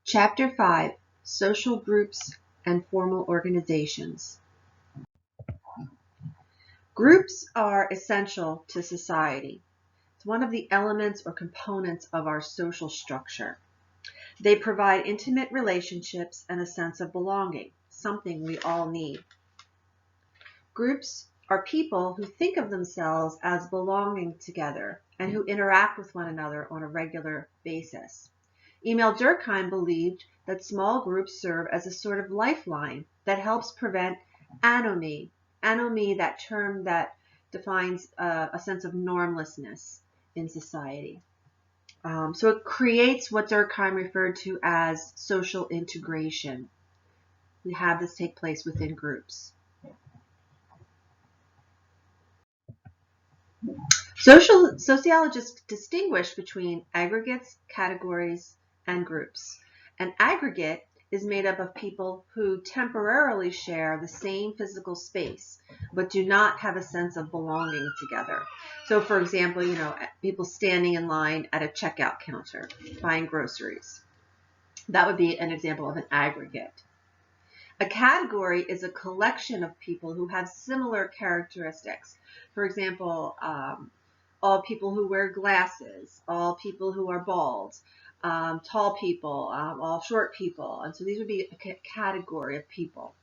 Chapter 5, Social Groups and Formal Organizations. Groups are essential to society. It's one of the elements or components of our social structure. They provide intimate relationships and a sense of belonging, something we all need. Groups are people who think of themselves as belonging together and who interact with one another on a regular basis. Emil Durkheim believed that small groups serve as a sort of lifeline that helps prevent anomie. Anomie, that term that defines a sense of normlessness in society. So it creates what Durkheim referred to as social integration. We have this take place within groups. Sociologists distinguish between aggregates, categories, and groups. An aggregate is made up of people who temporarily share the same physical space, but do not have a sense of belonging together. So for example, people standing in line at a checkout counter, buying groceries. That would be an example of an aggregate. A category is a collection of people who have similar characteristics. For example, all people who wear glasses, all people who are bald, tall people, all short people. And so these would be a category of people.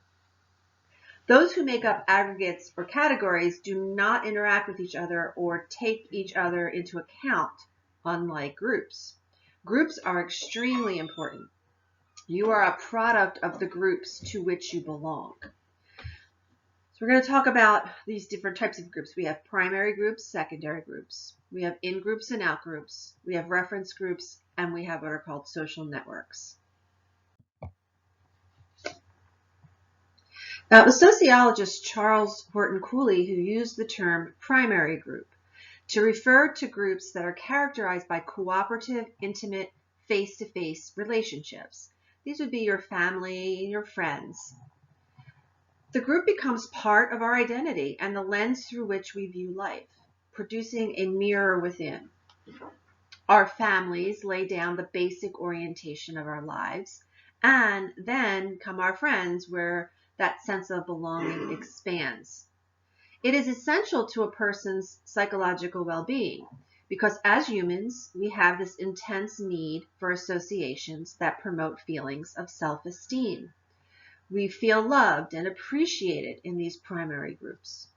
Those who make up aggregates or categories do not interact with each other or take each other into account, unlike groups. Groups are extremely important. You are a product of the groups to which you belong. So we're going to talk about these different types of groups. We have primary groups, secondary groups. We have in-groups and out-groups. We have reference groups, and we have what are called social networks. Now, it was sociologist Charles Horton Cooley who used the term primary group to refer to groups that are characterized by cooperative, intimate, face-to-face relationships. These would be your family and your friends. The group becomes part of our identity and the lens through which we view life, producing a mirror within. Our families lay down the basic orientation of our lives, and then come our friends, where that sense of belonging expands. It is essential to a person's psychological well-being, because as humans, we have this intense need for associations that promote feelings of self-esteem. We feel loved and appreciated in these primary groups.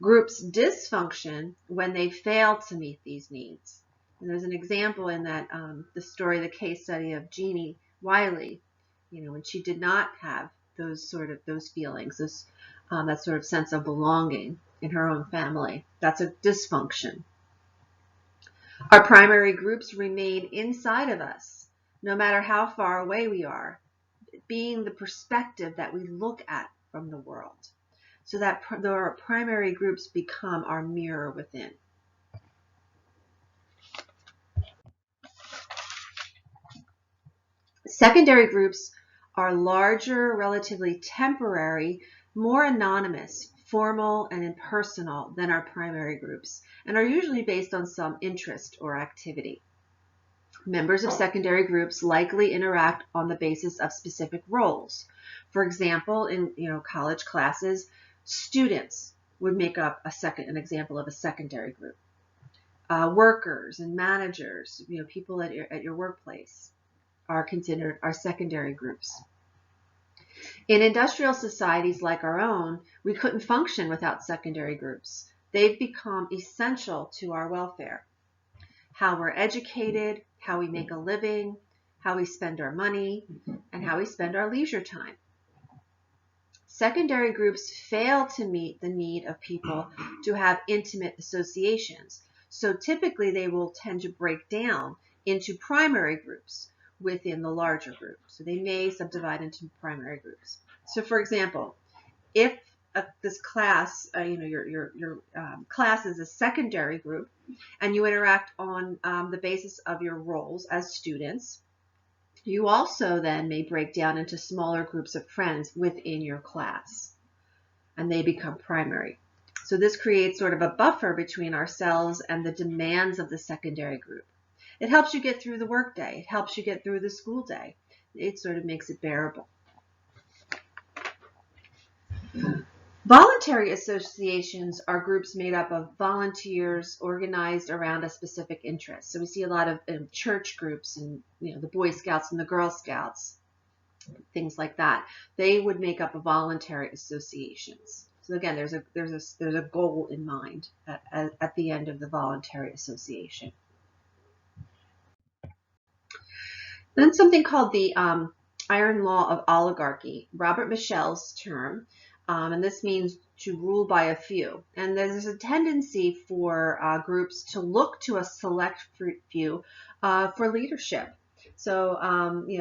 Groups dysfunction when they fail to meet these needs. And there's an example in that the story, the case study of Jeannie Wiley, when she did not have those feelings, that sort of sense of belonging in her own family. That's a dysfunction. Our primary groups remain inside of us, no matter how far away we are, being the perspective that we look at from the world. So that our primary groups become our mirror within. Secondary groups are larger, relatively temporary, more anonymous, formal, and impersonal than our primary groups, and are usually based on some interest or activity. Members of secondary groups likely interact on the basis of specific roles. For example, in college classes, students would make up an example of a secondary group. Workers and managers, people at your workplace, are considered our secondary groups. In industrial societies like our own, we couldn't function without secondary groups. They've become essential to our welfare. How we're educated, how we make a living, how we spend our money, and how we spend our leisure time. Secondary groups fail to meet the need of people to have intimate associations, so typically they will tend to break down into primary groups within the larger group. So they may subdivide into primary groups. So for example, if this class, your class is a secondary group, and you interact on the basis of your roles as students, you also then may break down into smaller groups of friends within your class, and they become primary. So this creates sort of a buffer between ourselves and the demands of the secondary group. It helps you get through the workday. It helps you get through the school day. It sort of makes it bearable. Voluntary associations are groups made up of volunteers organized around a specific interest. So we see a lot of church groups and the Boy Scouts and the Girl Scouts, things like that. They would make up a voluntary associations. So again, there's a goal in mind at the end of the voluntary association. Then something called the Iron Law of Oligarchy, Robert Michel's term. And this means to rule by a few. And there's a tendency for groups to look to a select few for leadership. So,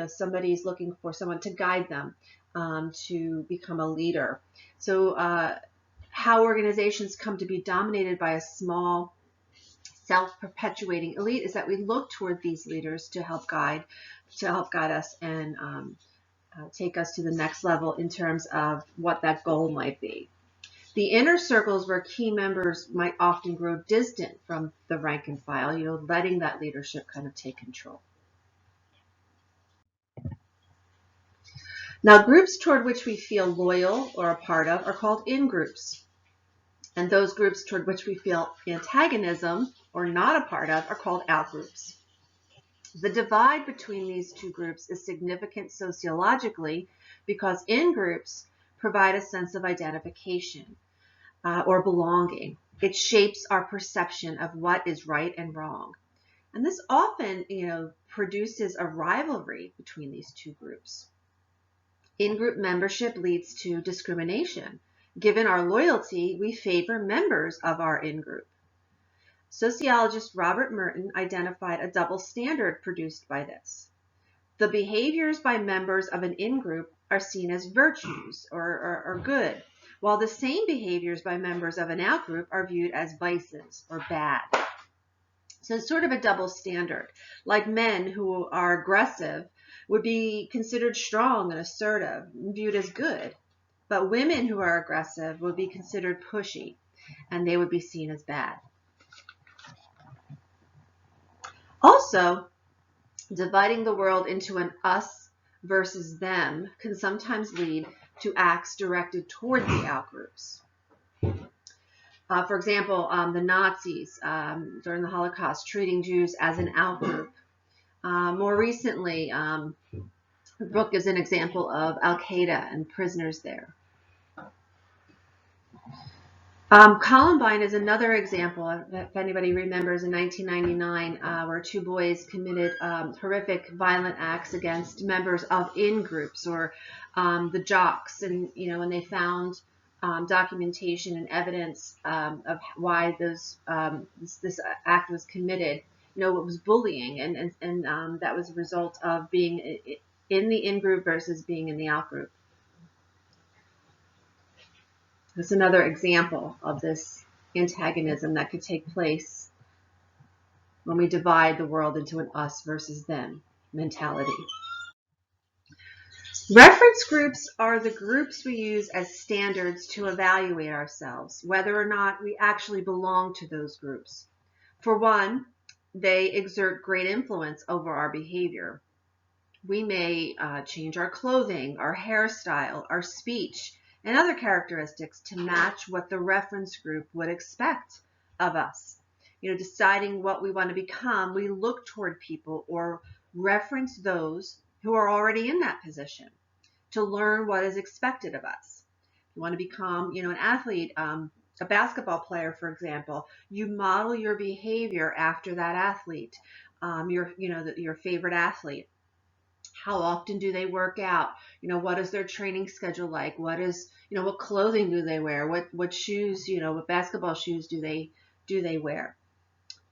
somebody's looking for someone to guide them to become a leader. So how organizations come to be dominated by a small, self-perpetuating elite is that we look toward these leaders to help guide us and take us to the next level in terms of what that goal might be. The inner circles where key members might often grow distant from the rank and file, letting that leadership kind of take control. Now, groups toward which we feel loyal or a part of are called in-groups. And those groups toward which we feel antagonism or not a part of are called out-groups. The divide between these two groups is significant sociologically because in-groups provide a sense of identification or belonging. It shapes our perception of what is right and wrong. And this often, produces a rivalry between these two groups. In-group membership leads to discrimination. Given our loyalty, we favor members of our in-group. Sociologist Robert Merton identified a double standard produced by this. The behaviors by members of an in-group are seen as virtues or good, while the same behaviors by members of an out-group are viewed as vices or bad. So it's sort of a double standard. Like men who are aggressive would be considered strong and assertive, viewed as good, but women who are aggressive would be considered pushy, and they would be seen as bad. Also, dividing the world into an us versus them can sometimes lead to acts directed toward the outgroups. For example, the Nazis during the Holocaust treating Jews as an outgroup. More recently, the book is an example of Al-Qaeda and prisoners there. Columbine is another example, if anybody remembers, in 1999, where two boys committed horrific violent acts against members of in-groups or the jocks. And, when they found documentation and evidence of why this act was committed, it was bullying. And that was a result of being in the in-group versus being in the out-group. That's another example of this antagonism that could take place when we divide the world into an us versus them mentality. Reference groups are the groups we use as standards to evaluate ourselves, whether or not we actually belong to those groups. For one, they exert great influence over our behavior. We may change our clothing, our hairstyle, our speech, and other characteristics to match what the reference group would expect of us. Deciding what we want to become, we look toward people or reference those who are already in that position to learn what is expected of us. If you want to become, an athlete, a basketball player, for example, you model your behavior after that athlete, your favorite athlete. How often do they work out? What is their training schedule like? What clothing do they wear? What shoes, what basketball shoes do they wear?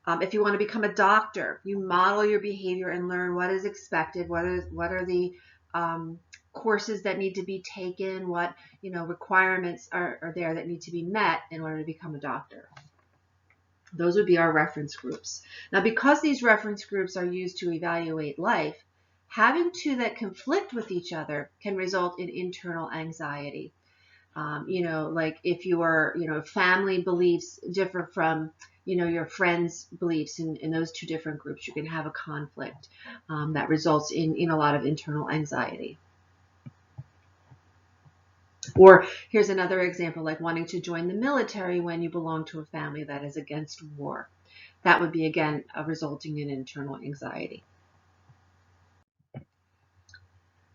If you want to become a doctor, you model your behavior and learn what is expected. What are the courses that need to be taken? What requirements are there that need to be met in order to become a doctor? Those would be our reference groups. Now, because these reference groups are used to evaluate life, having two that conflict with each other can result in internal anxiety. Like if your family beliefs differ from your friends' beliefs in those two different groups, you can have a conflict that results in a lot of internal anxiety. Or here's another example, like wanting to join the military when you belong to a family that is against war. That would be, again, resulting in internal anxiety.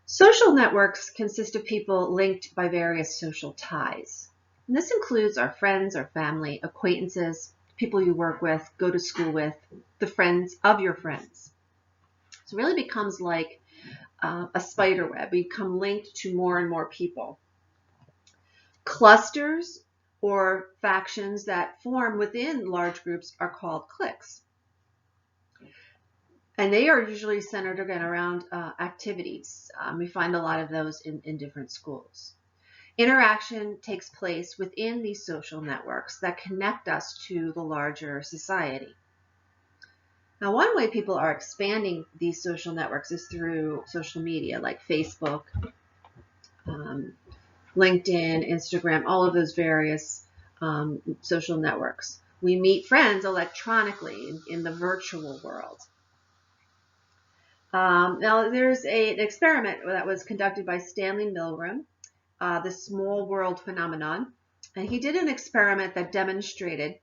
Social networks consist of people linked by various social ties. And this includes our friends, our family, acquaintances, people you work with, go to school with, the friends of your friends. So it really becomes like a spider web. We become linked to more and more people. Clusters or factions that form within large groups are called cliques. And they are usually centered, again, around activities. We find a lot of those in different schools. Interaction takes place within these social networks that connect us to the larger society. Now, one way people are expanding these social networks is through social media like Facebook, LinkedIn, Instagram, all of those various social networks. We meet friends electronically in the virtual world. Now, there's an experiment that was conducted by Stanley Milgram, the small world phenomenon. And he did an experiment that demonstrated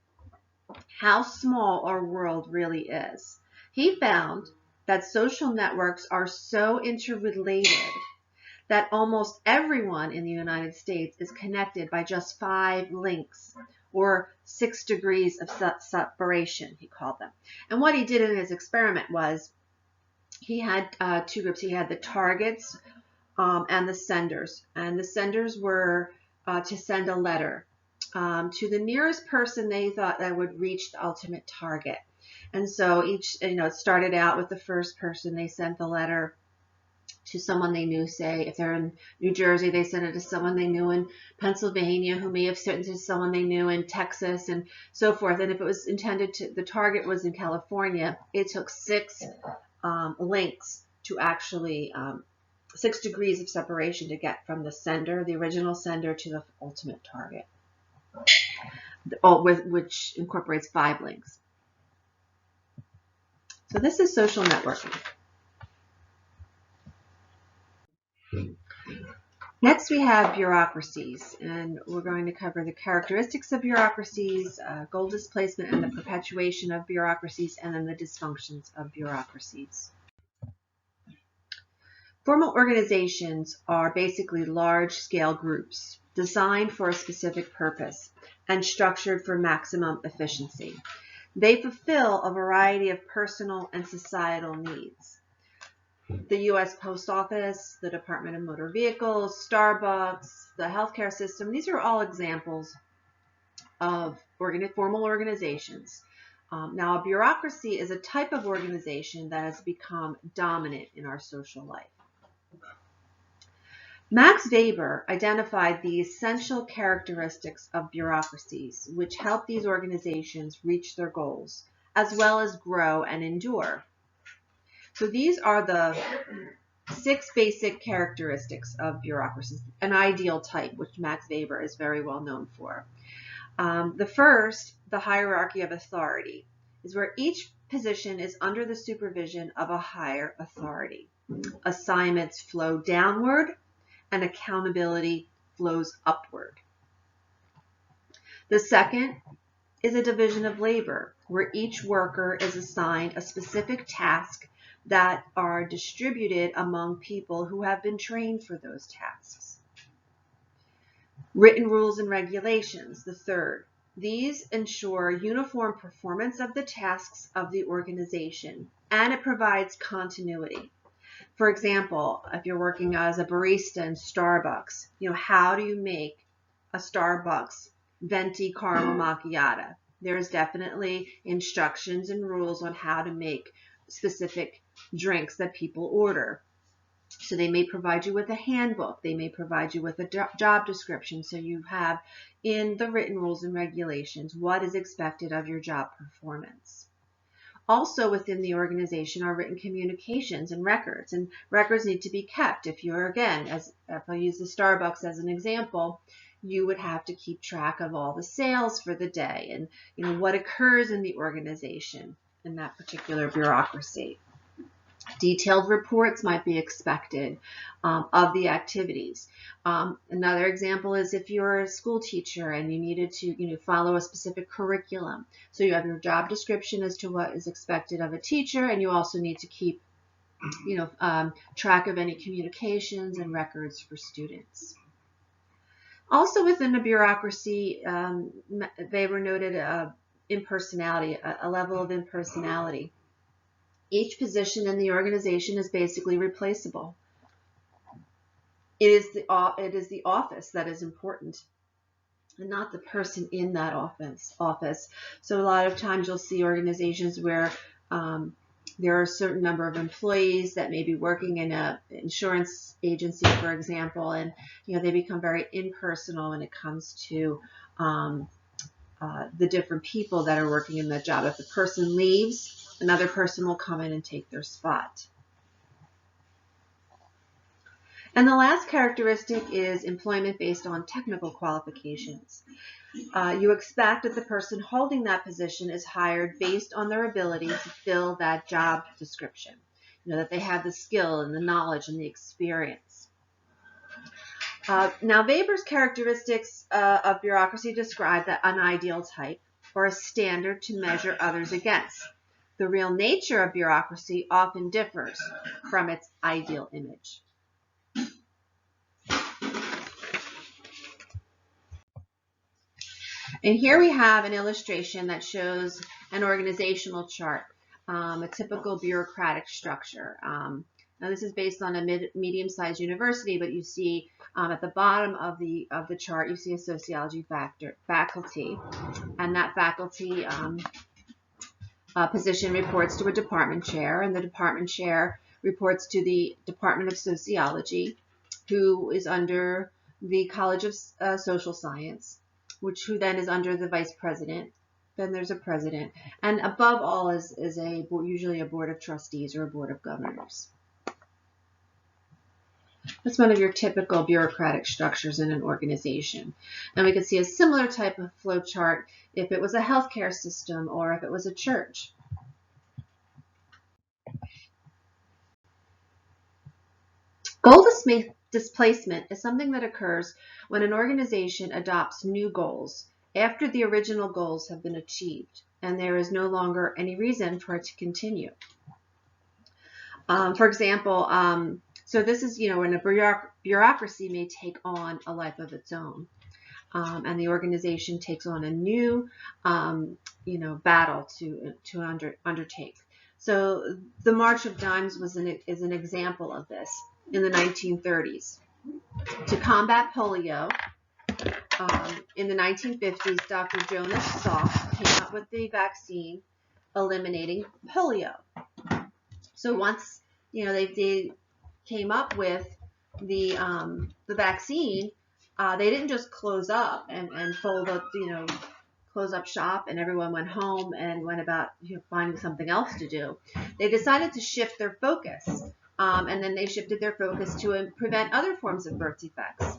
how small our world really is. He found that social networks are so interrelated that almost everyone in the United States is connected by just 5 links, or 6 degrees of separation, he called them. And what he did in his experiment was he had 2 groups. He had the targets and the senders. And the senders were to send a letter to the nearest person they thought that would reach the ultimate target. And so each, it started out with the first person. They sent the letter to someone they knew. Say, if they're in New Jersey, they sent it to someone they knew in Pennsylvania, who may have sent it to someone they knew in Texas, and so forth. And if it was intended to, the target was in California, it took 6 links to actually 6 degrees of separation to get from the sender, the original sender, to the ultimate target, which incorporates 5 links. So this is social networking. Next, we have bureaucracies, and we're going to cover the characteristics of bureaucracies, goal displacement and the perpetuation of bureaucracies, and then the dysfunctions of bureaucracies. Formal organizations are basically large-scale groups designed for a specific purpose and structured for maximum efficiency. They fulfill a variety of personal and societal needs. The U.S. Post Office, the Department of Motor Vehicles, Starbucks, the healthcare system, these are all examples of formal organizations. Now, a bureaucracy is a type of organization that has become dominant in our social life. Max Weber identified the essential characteristics of bureaucracies, which help these organizations reach their goals, as well as grow and endure. So these are the 6 basic characteristics of bureaucracies, an ideal type, which Max Weber is very well known for. The first, the hierarchy of authority, is where each position is under the supervision of a higher authority. Assignments flow downward, and accountability flows upward. The second is a division of labor, where each worker is assigned a specific task that are distributed among people who have been trained for those tasks. Written rules and regulations, the third. These ensure uniform performance of the tasks of the organization, and it provides continuity. For example, if you're working as a barista in Starbucks, how do you make a Starbucks venti caramel macchiato? There's definitely instructions and rules on how to make specific drinks that people order. So they may provide you with a handbook. They may provide you with a job description. So you have in the written rules and regulations what is expected of your job performance. Also within the organization are written communications and records need to be kept. If you're, again, if I use the Starbucks as an example, you would have to keep track of all the sales for the day and what occurs in the organization in that particular bureaucracy. Detailed reports might be expected of the activities. Another example is if you're a school teacher and you needed to follow a specific curriculum. So you have your job description as to what is expected of a teacher, and you also need to keep track of any communications and records for students. Also within the bureaucracy, Weber noted impersonality, a level of impersonality. Each position in the organization is basically replaceable. It is the office that is important, and not the person in that office. So a lot of times you'll see organizations where there are a certain number of employees that may be working in an insurance agency, for example, and they become very impersonal when it comes to the different people that are working in that job. If the person leaves, another person will come in and take their spot. And the last characteristic is employment based on technical qualifications. You expect that the person holding that position is hired based on their ability to fill that job description, that they have the skill and the knowledge and the experience. Now, Weber's characteristics of bureaucracy describe an ideal type or a standard to measure others against. The real nature of bureaucracy often differs from its ideal image. And here we have an illustration that shows an organizational chart, a typical bureaucratic structure. Now this is based on a medium-sized university, but you see at the bottom of the chart, you see a sociology faculty, and that faculty position reports to a department chair, and the department chair reports to the Department of Sociology, who is under the College of Social Science, who then is under the vice president. Then there's a president, and above all is usually a board of trustees or a board of governors. That's one of your typical bureaucratic structures in an organization. And we could see a similar type of flow chart if it was a healthcare system or if it was a church. Goal displacement is something that occurs when an organization adopts new goals after the original goals have been achieved and there is no longer any reason for it to continue. For example, so this is, when a bureaucracy may take on a life of its own, and the organization takes on a new, battle to undertake. So the March of Dimes is an example of this in the 1930s. To combat polio, in the 1950s, Dr. Jonas Salk came up with the vaccine eliminating polio. So once they came up with the vaccine, they didn't just close up and fold up, close up shop and everyone went home and went about finding something else to do. They decided to shift their focus, and then they shifted their focus to prevent other forms of birth defects.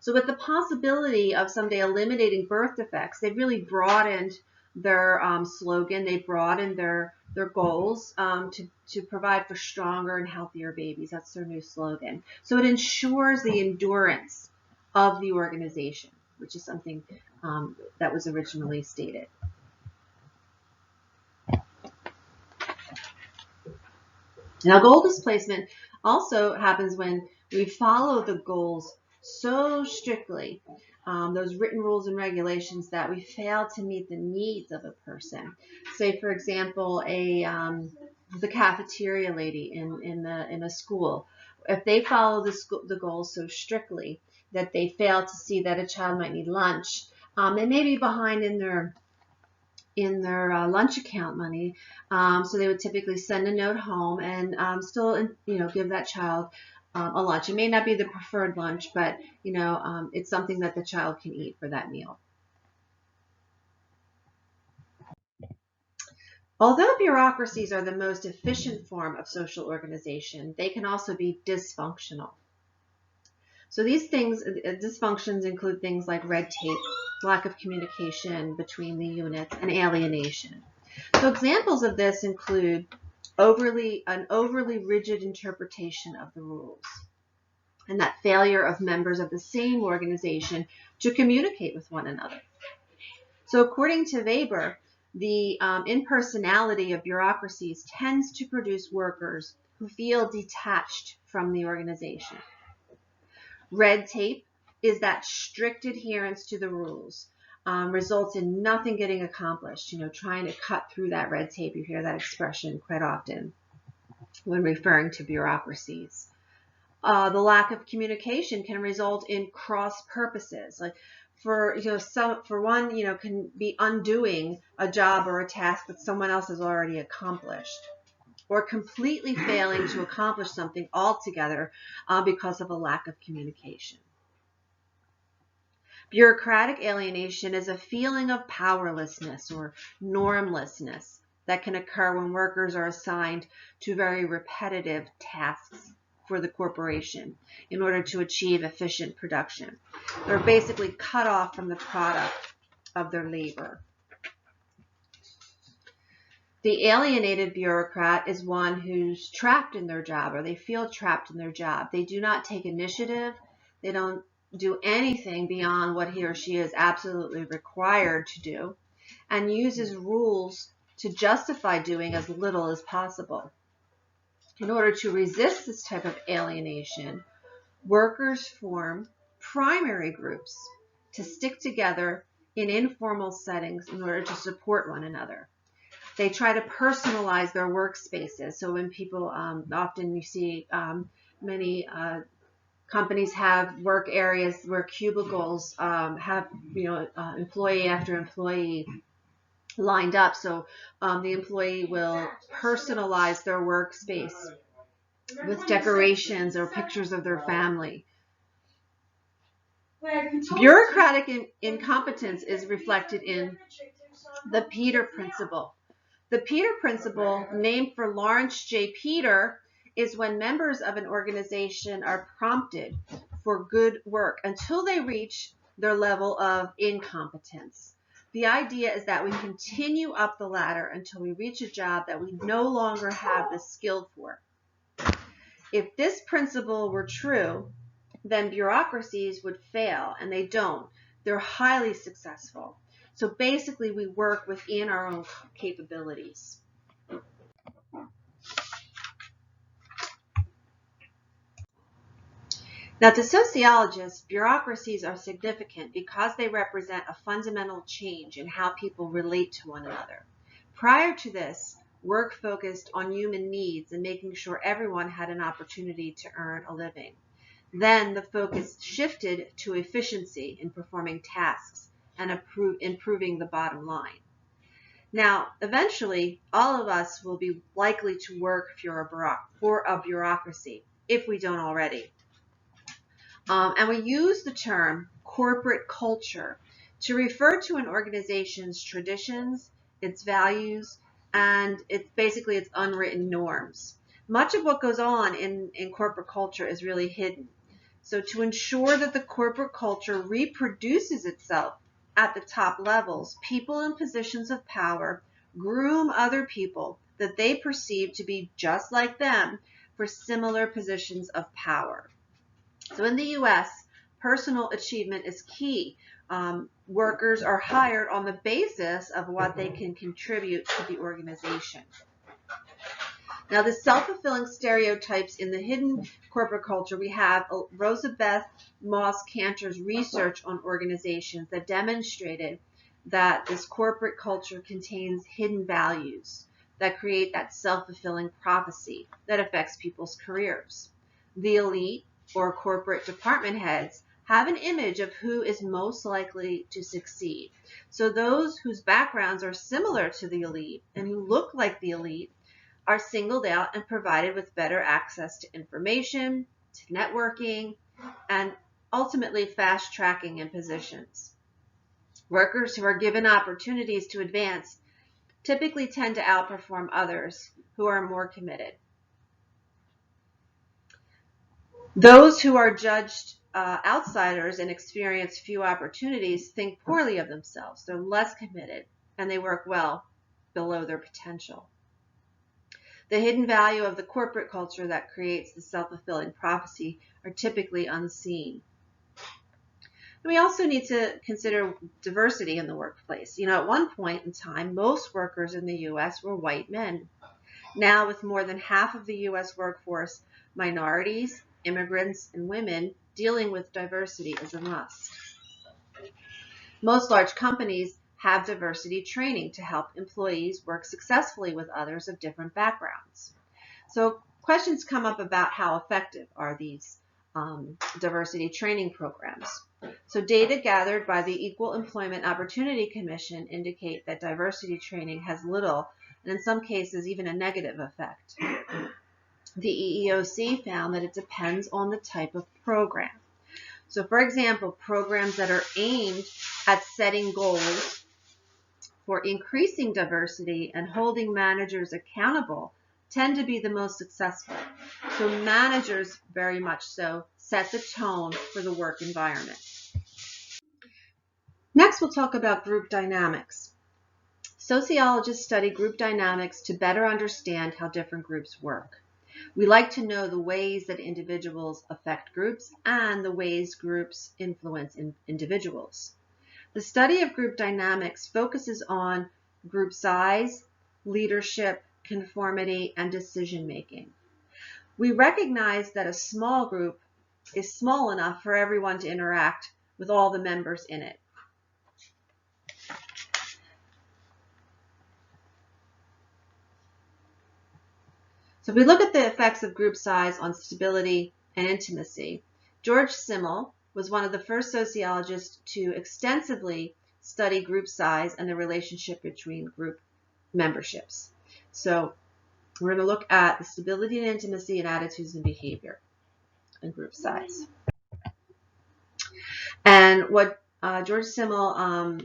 So with the possibility of someday eliminating birth defects, they really broadened their slogan. They broadened their goals to provide for stronger and healthier babies. That's their new slogan. So it ensures the endurance of the organization, which is something that was originally stated. Now, goal displacement also happens when we follow the goals so strictly, those written rules and regulations, that we fail to meet the needs of a person. Say, for example, the cafeteria lady in a school. If they follow the goals so strictly that they fail to see that a child might need lunch, they may be behind in their lunch account money, so they would typically send a note home and still give that child a lunch. It may not be the preferred lunch, but it's something that the child can eat for that meal. Although bureaucracies are the most efficient form of social organization, they can also be dysfunctional. So these things, dysfunctions include things like red tape, lack of communication between the units, and alienation. So examples of this include an overly rigid interpretation of the rules, and that failure of members of the same organization to communicate with one another. So according to Weber, the impersonality of bureaucracies tends to produce workers who feel detached from the organization. Red tape is that strict adherence to the rules, results in nothing getting accomplished. Trying to cut through that red tape. You hear that expression quite often when referring to bureaucracies. The lack of communication can result in cross purposes. Like for one, can be undoing a job or a task that someone else has already accomplished, or completely failing to accomplish something altogether because of a lack of communication. Bureaucratic alienation is a feeling of powerlessness or normlessness that can occur when workers are assigned to very repetitive tasks for the corporation in order to achieve efficient production. They're basically cut off from the product of their labor. The alienated bureaucrat is one who's trapped in their job, or they feel trapped in their job. They do not take initiative. They don't do anything beyond what he or she is absolutely required to do, and uses rules to justify doing as little as possible. In order to resist this type of alienation, workers form primary groups to stick together in informal settings in order to support one another. They try to personalize their workspaces. So when people, often you see many companies have work areas where cubicles have, employee after employee lined up. So the employee will personalize their workspace with decorations or pictures of their family. Bureaucratic incompetence is reflected in the Peter Principle. The Peter Principle, named for Lawrence J. Peter, is when members of an organization are prompted for good work until they reach their level of incompetence. The idea is that we continue up the ladder until we reach a job that we no longer have the skill for. If this principle were true, then bureaucracies would fail, and they don't. They're highly successful. So basically, we work within our own capabilities. Now, to sociologists, bureaucracies are significant because they represent a fundamental change in how people relate to one another. Prior to this, work focused on human needs and making sure everyone had an opportunity to earn a living. Then the focus shifted to efficiency in performing tasks and improving the bottom line. Now, eventually, all of us will be likely to work for a bureaucracy, if we don't already. And we use the term corporate culture to refer to an organization's traditions, its values, and its unwritten norms. Much of what goes on in corporate culture is really hidden. So to ensure that the corporate culture reproduces itself at the top levels, people in positions of power groom other people that they perceive to be just like them for similar positions of power. So in the U.S., personal achievement is key. Workers are hired on the basis of what they can contribute to the organization. Now, the self-fulfilling stereotypes in the hidden corporate culture, we have Rosabeth Moss Cantor's research on organizations that demonstrated that this corporate culture contains hidden values that create that self-fulfilling prophecy that affects people's careers. The elite, or corporate department heads, have an image of who is most likely to succeed. So those whose backgrounds are similar to the elite and who look like the elite are singled out and provided with better access to information, to networking, and ultimately fast tracking in positions. Workers who are given opportunities to advance typically tend to outperform others who are more committed. Those who are judged outsiders and experience few opportunities think poorly of themselves. They're less committed and they work well below their potential. The hidden value of the corporate culture that creates the self-fulfilling prophecy are typically unseen. We also need to consider diversity in the workplace. At one point in time, most workers in the U.S. were white men. Now, with more than half of the U.S. workforce minorities, immigrants, and women, dealing with diversity is a must. Most large companies have diversity training to help employees work successfully with others of different backgrounds. So questions come up about how effective are these diversity training programs. So data gathered by the Equal Employment Opportunity Commission indicate that diversity training has little, and in some cases even a negative effect. The EEOC found that it depends on the type of program. So for example, programs that are aimed at setting goals for increasing diversity and holding managers accountable tend to be the most successful. So managers, very much so, set the tone for the work environment. Next, we'll talk about group dynamics. Sociologists study group dynamics to better understand how different groups work. We like to know the ways that individuals affect groups and the ways groups influence individuals. The study of group dynamics focuses on group size, leadership, conformity, and decision-making. We recognize that a small group is small enough for everyone to interact with all the members in it. So if we look at the effects of group size on stability and intimacy, George Simmel was one of the first sociologists to extensively study group size and the relationship between group memberships. So we're going to look at the stability and intimacy and attitudes and behavior and group size. And what George Simmel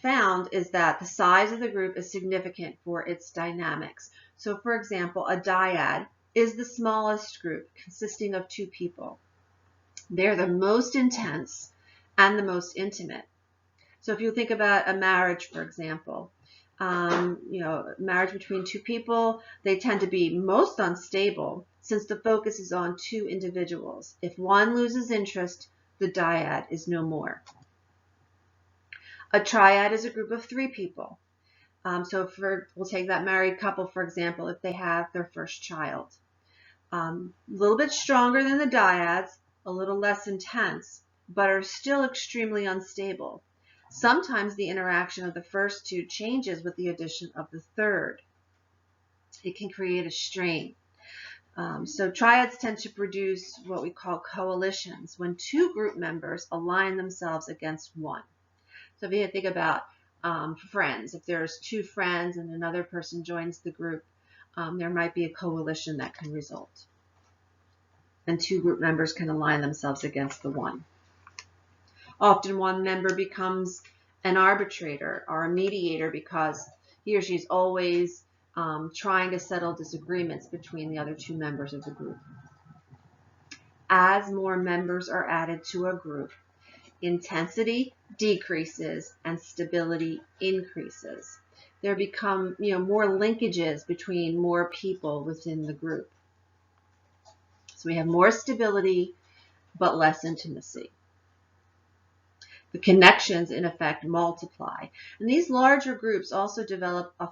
found is that the size of the group is significant for its dynamics. So for example, a dyad is the smallest group consisting of 2 people. They're the most intense and the most intimate. So if you think about a marriage, for example, marriage between 2 people, they tend to be most unstable since the focus is on 2 individuals. If one loses interest, the dyad is no more. A triad is a group of 3 people. So we'll take that married couple, for example, if they have their first child. A little bit stronger than the dyads, a little less intense, but are still extremely unstable. Sometimes the interaction of the first 2 changes with the addition of the third. It can create a strain. So triads tend to produce what we call coalitions, when 2 group members align themselves against one. So if you think about friends, if there's 2 friends and another person joins the group, there might be a coalition that can result. And 2 group members can align themselves against the one. Often one member becomes an arbitrator or a mediator because he or she is always trying to settle disagreements between the other 2 members of the group. As more members are added to a group, intensity decreases and stability increases. There become more linkages between more people within the group. So we have more stability but less intimacy. The connections, in effect, multiply. And these larger groups also develop a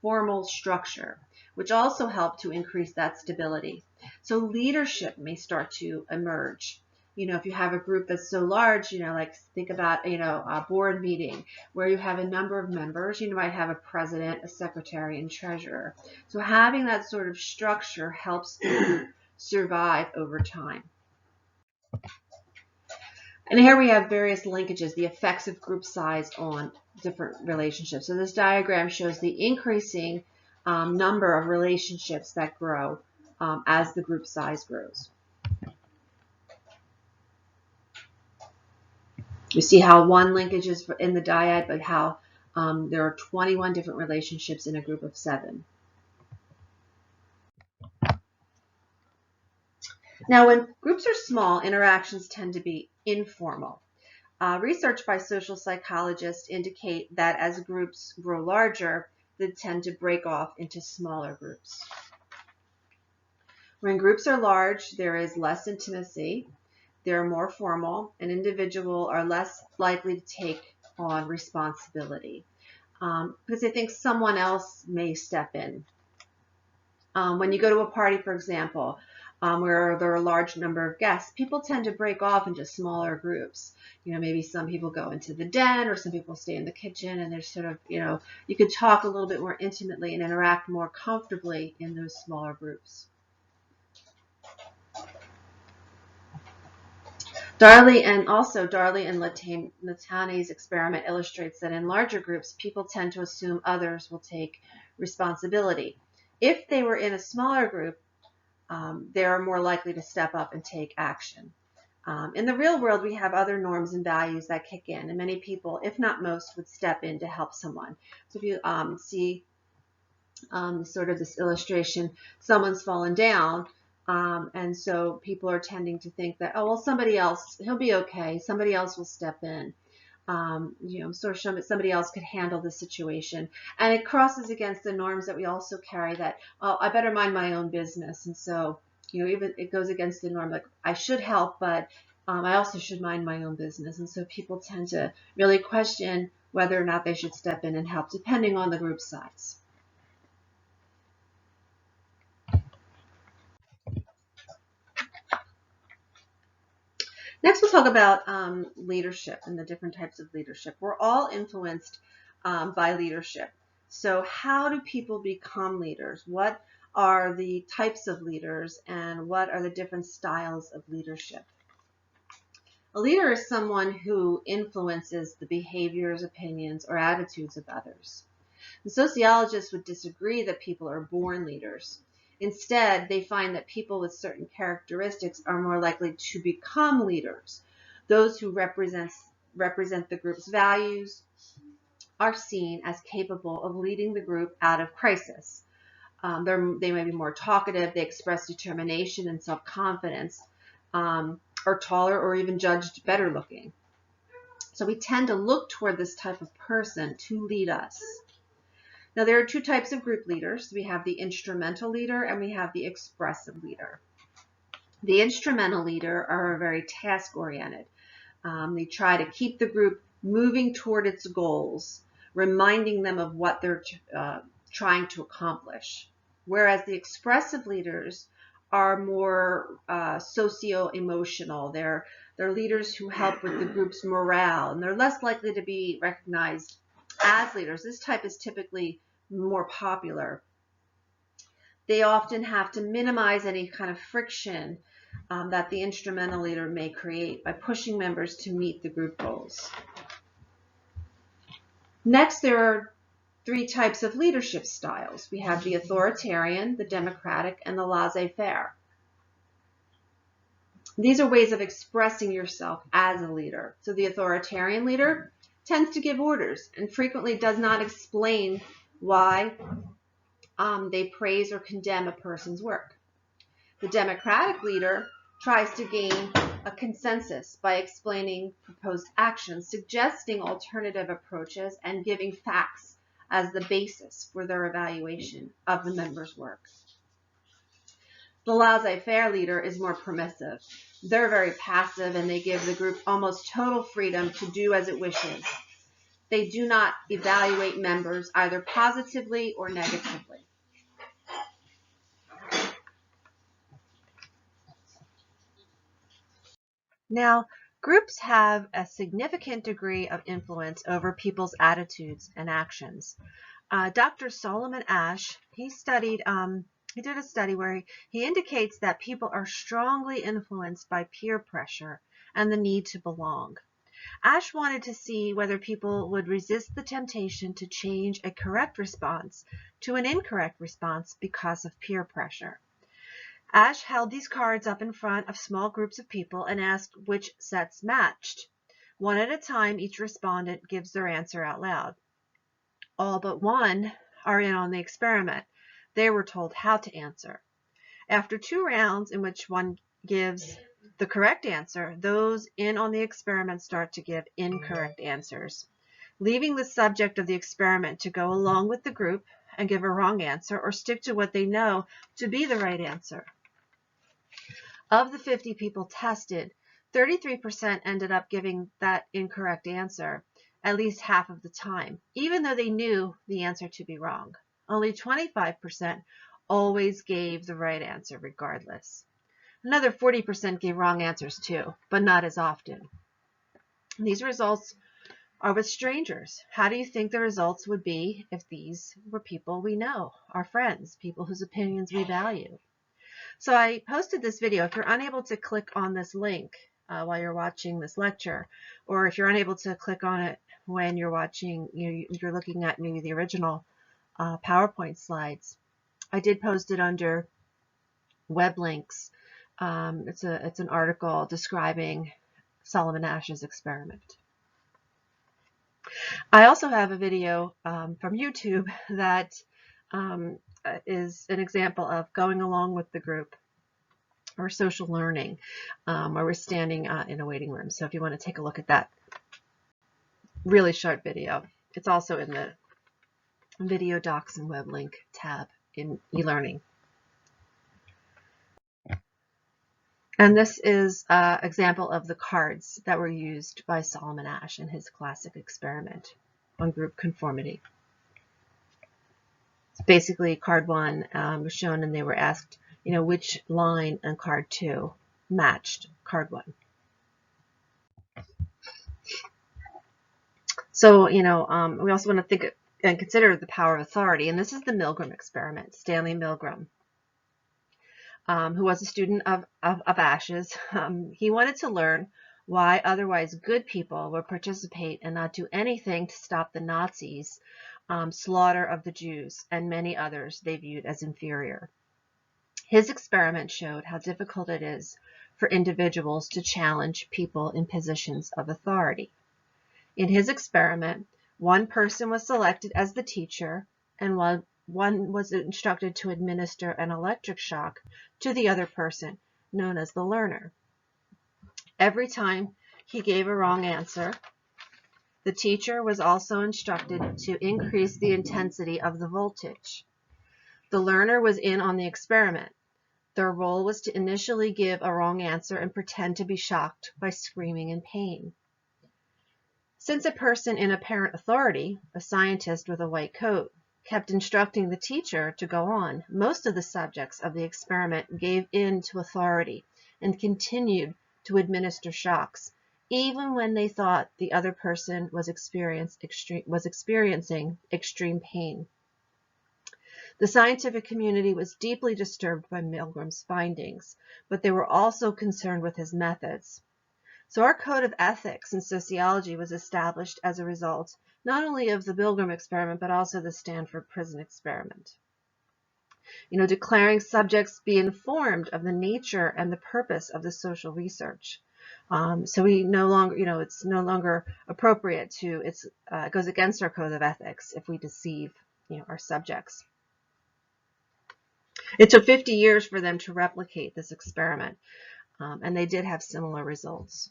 formal structure, which also help to increase that stability. So leadership may start to emerge. If you have a group that's so large, like think about, a board meeting where you have a number of members, you might have a president, a secretary, and treasurer. So having that sort of structure helps the group survive over time. And here we have various linkages, the effects of group size on different relationships. So this diagram shows the increasing number of relationships that grow as the group size grows. You see how one linkage is in the dyad, but how there are 21 different relationships in a group of 7. Now, when groups are small, interactions tend to be informal. Research by social psychologists indicate that as groups grow larger, they tend to break off into smaller groups. When groups are large, there is less intimacy, they're more formal, and individuals are less likely to take on responsibility because they think someone else may step in. When you go to a party, for example, where there are a large number of guests, people tend to break off into smaller groups. Maybe some people go into the den or some people stay in the kitchen, and there's sort of, you could talk a little bit more intimately and interact more comfortably in those smaller groups. Darley and Latani's experiment illustrates that in larger groups, people tend to assume others will take responsibility. If they were in a smaller group, they're more likely to step up and take action. In the real world, we have other norms and values that kick in, and many people, if not most, would step in to help someone. So if you see sort of this illustration, someone's fallen down, and so people are tending to think that, oh, well, somebody else, he'll be okay, somebody else will step in. Sort of somebody else could handle the situation. And it crosses against the norms that we also carry that, oh, I better mind my own business. And so, even it goes against the norm, like I should help, but I also should mind my own business. And so people tend to really question whether or not they should step in and help, depending on the group size. Next, we'll talk about leadership and the different types of leadership. We're all influenced by leadership. So how do people become leaders? What are the types of leaders, and what are the different styles of leadership? A leader is someone who influences the behaviors, opinions, or attitudes of others. The sociologists would disagree that people are born leaders. Instead, they find that people with certain characteristics are more likely to become leaders. Those who represent the group's values are seen as capable of leading the group out of crisis. They may be more talkative, they express determination and self-confidence, are taller or even judged better looking. So we tend to look toward this type of person to lead us. Now, there are two types of group leaders. We have the instrumental leader and we have the expressive leader. The instrumental leader are very task-oriented. They try to keep the group moving toward its goals, reminding them of what they're trying to accomplish. Whereas the expressive leaders are more socio-emotional. They're leaders who help with the group's morale, and they're less likely to be recognized as leaders. This type is typically more popular. They often have to minimize any kind of friction that the instrumental leader may create by pushing members to meet the group goals. Next, there are three types of leadership styles. We have the authoritarian, the democratic, and the laissez-faire. These are ways of expressing yourself as a leader. So the authoritarian leader tends to give orders and frequently does not explain why they praise or condemn a person's work. The democratic leader tries to gain a consensus by explaining proposed actions, suggesting alternative approaches, and giving facts as the basis for their evaluation of the members' work. The laissez-faire leader is more permissive. They're very passive and they give the group almost total freedom to do as it wishes. They do not evaluate members either positively or negatively. Now, groups have a significant degree of influence over people's attitudes and actions. Dr. Solomon Asch, he did a study where he indicates that people are strongly influenced by peer pressure and the need to belong. Asch wanted to see whether people would resist the temptation to change a correct response to an incorrect response because of peer pressure. Asch held these cards up in front of small groups of people and asked which sets matched. One at a time, each respondent gives their answer out loud. All but one are in on the experiment. They were told how to answer. After 2 rounds in which one gives the correct answer, those in on the experiment start to give incorrect answers, leaving the subject of the experiment to go along with the group and give a wrong answer or stick to what they know to be the right answer. Of the 50 people tested, 33% ended up giving that incorrect answer at least half of the time, even though they knew the answer to be wrong. Only 25% always gave the right answer regardless. Another 40% gave wrong answers too, but not as often. These results are with strangers. How do you think the results would be if these were people we know, our friends, people whose opinions we value? So I posted this video. If you're unable to click on this link while you're watching this lecture, or if you're unable to click on it when you're watching, you're looking at maybe the original PowerPoint slides, I did post it under web links. It's an article describing Solomon Asch's experiment. I also have a video from YouTube that is an example of going along with the group, or social learning, where we're standing in a waiting room. So if you want to take a look at that really short video, it's also in the video docs and web link tab in e-learning. And this is an example of the cards that were used by Solomon Asch in his classic experiment on group conformity. Basically, card 1 was shown, and they were asked, which line on card 2 matched card 1. So, we also want to think and consider the power of authority. And this is the Milgram experiment. Stanley Milgram, who was a student of Asch's, he wanted to learn why otherwise good people would participate and not do anything to stop the Nazis' slaughter of the Jews and many others they viewed as inferior. His experiment showed how difficult it is for individuals to challenge people in positions of authority. In his experiment, one person was selected as the teacher, and one was instructed to administer an electric shock to the other person, known as the learner. Every time he gave a wrong answer, the teacher was also instructed to increase the intensity of the voltage. The learner was in on the experiment. Their role was to initially give a wrong answer and pretend to be shocked by screaming in pain. Since a person in apparent authority, a scientist with a white coat, kept instructing the teacher to go on, most of the subjects of the experiment gave in to authority and continued to administer shocks, even when they thought the other person was experiencing extreme pain. The scientific community was deeply disturbed by Milgram's findings, but they were also concerned with his methods. So our code of ethics in sociology was established as a result not only of the Milgram experiment, but also the Stanford prison experiment. Declaring subjects be informed of the nature and the purpose of the social research. So we no longer, it's no longer appropriate to, it goes against our code of ethics if we deceive, our subjects. It took 50 years for them to replicate this experiment, and they did have similar results.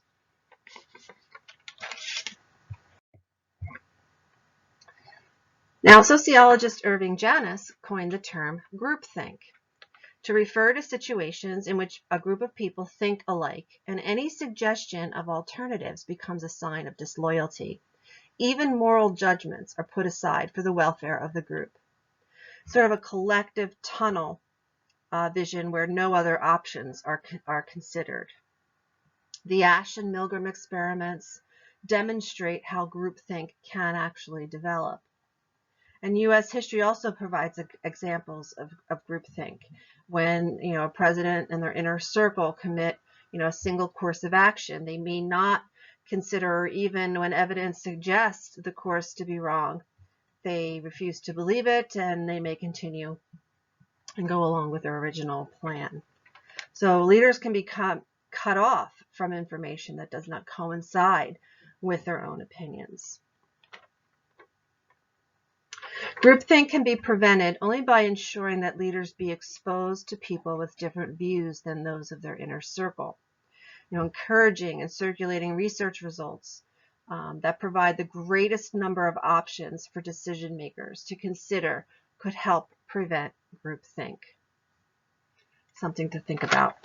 Now, sociologist Irving Janis coined the term groupthink to refer to situations in which a group of people think alike, and any suggestion of alternatives becomes a sign of disloyalty. Even moral judgments are put aside for the welfare of the group. Sort of a collective tunnel vision where no other options are considered. The Asch and Milgram experiments demonstrate how groupthink can actually develop. And U.S. history also provides examples of groupthink. When a president and their inner circle commit a single course of action, they may not consider, even when evidence suggests the course to be wrong, they refuse to believe it, and they may continue and go along with their original plan. So leaders can become cut off from information that does not coincide with their own opinions. Groupthink can be prevented only by ensuring that leaders be exposed to people with different views than those of their inner circle. Encouraging and circulating research results that provide the greatest number of options for decision makers to consider could help prevent groupthink. Something to think about.